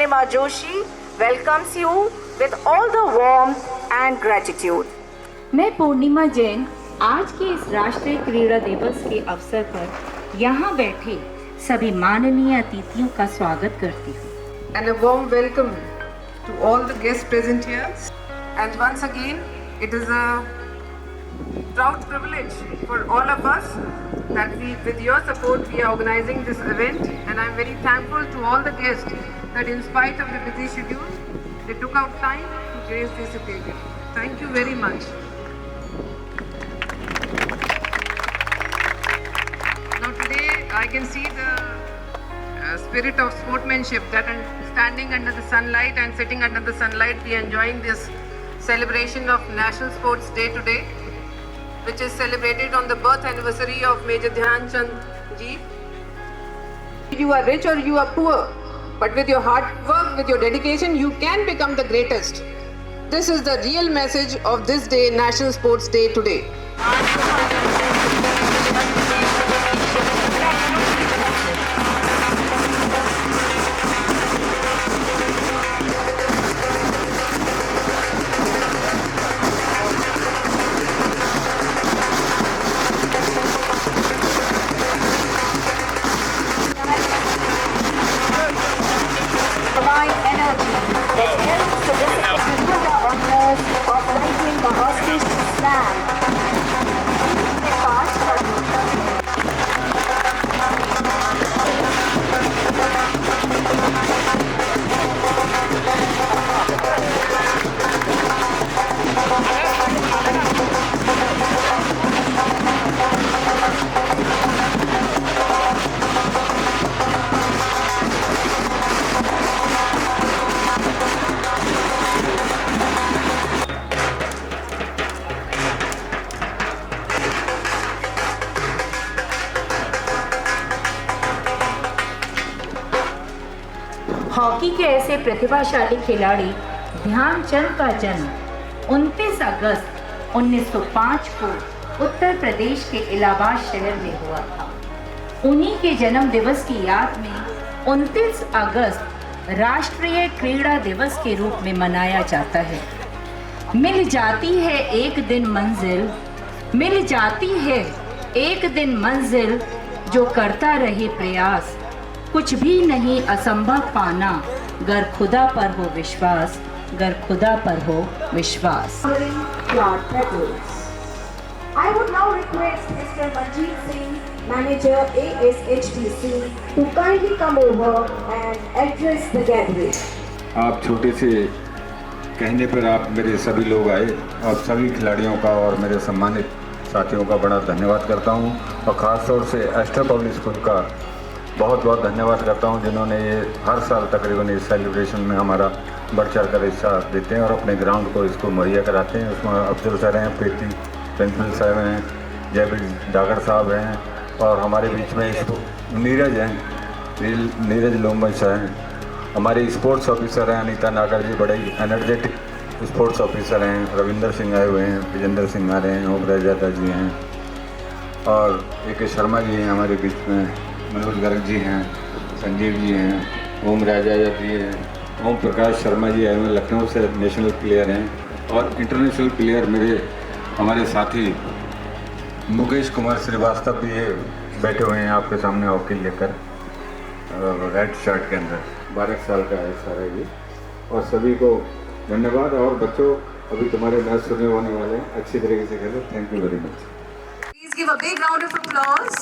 Purnima Joshi welcomes you with all the warmth and gratitude. मैं पूर्णिमा जैन आज के इस राष्ट्रीय क्रीड़ा दिवस के अवसर पर यहाँ बैठे सभी माननीय अतिथियों का स्वागत करती हूँ. And a warm welcome to all the guests present here. And once again, it is a proud privilege for all of us that we, with your support, we are organizing this event. And I am very thankful to all the guests that in spite of the busy schedule, they took out time to grace this occasion. Thank you very much. Now today, I can see the spirit of sportsmanship that standing under the sunlight and sitting under the sunlight, we are enjoying this celebration of National Sports Day today, which is celebrated on the birth anniversary of Major Dhyan Chand ji. You are rich or you are poor, but with your hard work, with your dedication, you can become the greatest. This is the real message of this day, National Sports Day today. Provide energy that helps the discipline to the honors of making the auspicious land. The past hockey के ऐसे प्रतिभाशाली खिलाड़ी ध्यानचंद का जन्म 29 अगस्त 1905 को उत्तर प्रदेश के इलाहाबाद शहर में हुआ था. उन्हीं के जन्म दिवस की याद में 29 अगस्त राष्ट्रीय क्रीड़ा दिवस के रूप में मनाया जाता है. मिल जाती है एक दिन मंजिल, मिल जाती है एक दिन मंजिल, जो करता रहे प्रयास, कुछ भी नहीं असंभव पाना, गर खुदा पर हो विश्वास, गर खुदा पर हो विश्वास. I would now request Mr. Manjeet Singh, Manager ASHTC, to kindly come over and address the gathering. आप छोटे से कहने पर आप मेरे सभी लोग आए और सभी खिलाड़ियों का और मेरे सम्मानित साथियों का बड़ा धन्यवाद करता हूं और ख़ास तौर से एस्टर पब्लिक स्कूल का बहुत बहुत धन्यवाद करता हूं, जिन्होंने ये हर साल तकरीबन इस सेलिब्रेशन में हमारा बढ़ चढ़ कर हिस्सा देते हैं और अपने ग्राउंड को इसको मुहैया कराते हैं. उसमें अफजल सर हैं, प्रीति प्रिंसिपल साहब हैं, जयवीर डागर साहब हैं और हमारे बीच में नीरज हैं, नीरज लोमन साहब हैं. हमारे स्पोर्ट्स ऑफिसर हैं अनीता नागर जी, बड़े एनर्जेटिक स्पोर्ट्स ऑफिसर हैं. रविंदर सिंह आए हुए हैं, विजेंद्र सिंह आ रहे हैं, ओम राजादा जी हैं और ए.के. शर्मा जी हैं हमारे बीच में, मनोज गर्ग जी हैं, संजीव जी हैं, ओम राजा जी हैं, ओम प्रकाश शर्मा जी आए हुए हैं, लखनऊ से नेशनल प्लेयर हैं और इंटरनेशनल प्लेयर मेरे हमारे साथी मुकेश कुमार श्रीवास्तव भी बैठे हुए हैं आपके सामने हॉकी लेकर रेड शर्ट के अंदर. 12 साल का है सारा ये. और सभी को धन्यवाद. और बच्चों अभी तुम्हारे मैच शुरू होने वाले हैं, अच्छी तरीके से खेलो. Thank you very much. Please give a big round of applause.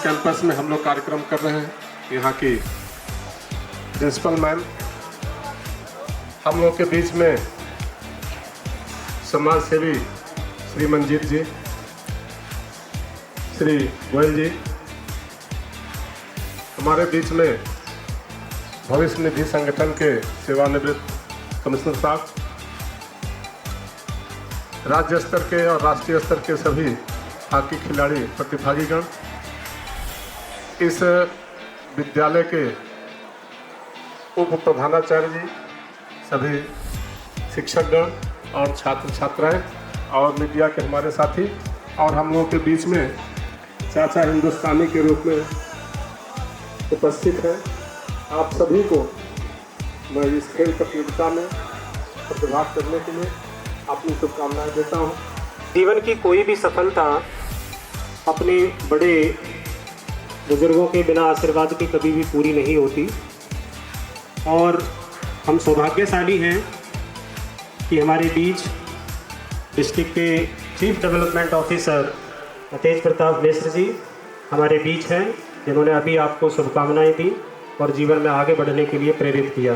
Campus में हम लोग कार्यक्रम कर रहे हैं। यहाँ की प्रिंसिपल मैम, हम लोग के बीच में समाज सेवी श्री मंजीत जी, श्री गोयल जी, हमारे बीच में भविष्य निधि संगठन के सेवानिवृत्त कमिश्नर साहब, राज्य स्तर के और राष्ट्रीय स्तर के सभी हॉकी खिलाड़ी प्रतिभागीगण, इस विद्यालय के उप प्रधानाचार्य जी, सभी शिक्षकगण और छात्र छात्राएं और मीडिया के हमारे साथी, और हम लोगों के बीच में चाचा हिंदुस्तानी के रूप में उपस्थित हैं। आप सभी को मैं इस खेल प्रतियोगिता में प्रतिभाग करने के लिए अपनी शुभकामनाएं देता हूं। जीवन की कोई भी सफलता अपने बड़े बुजुर्गों के बिना आशीर्वाद के कभी भी पूरी नहीं होती, और हम सौभाग्यशाली हैं कि हमारे बीच डिस्ट्रिक्ट के चीफ डेवलपमेंट ऑफिसर तेज प्रताप मिश्र जी हमारे बीच हैं, जिन्होंने अभी आपको शुभकामनाएं दी और जीवन में आगे बढ़ने के लिए प्रेरित किया।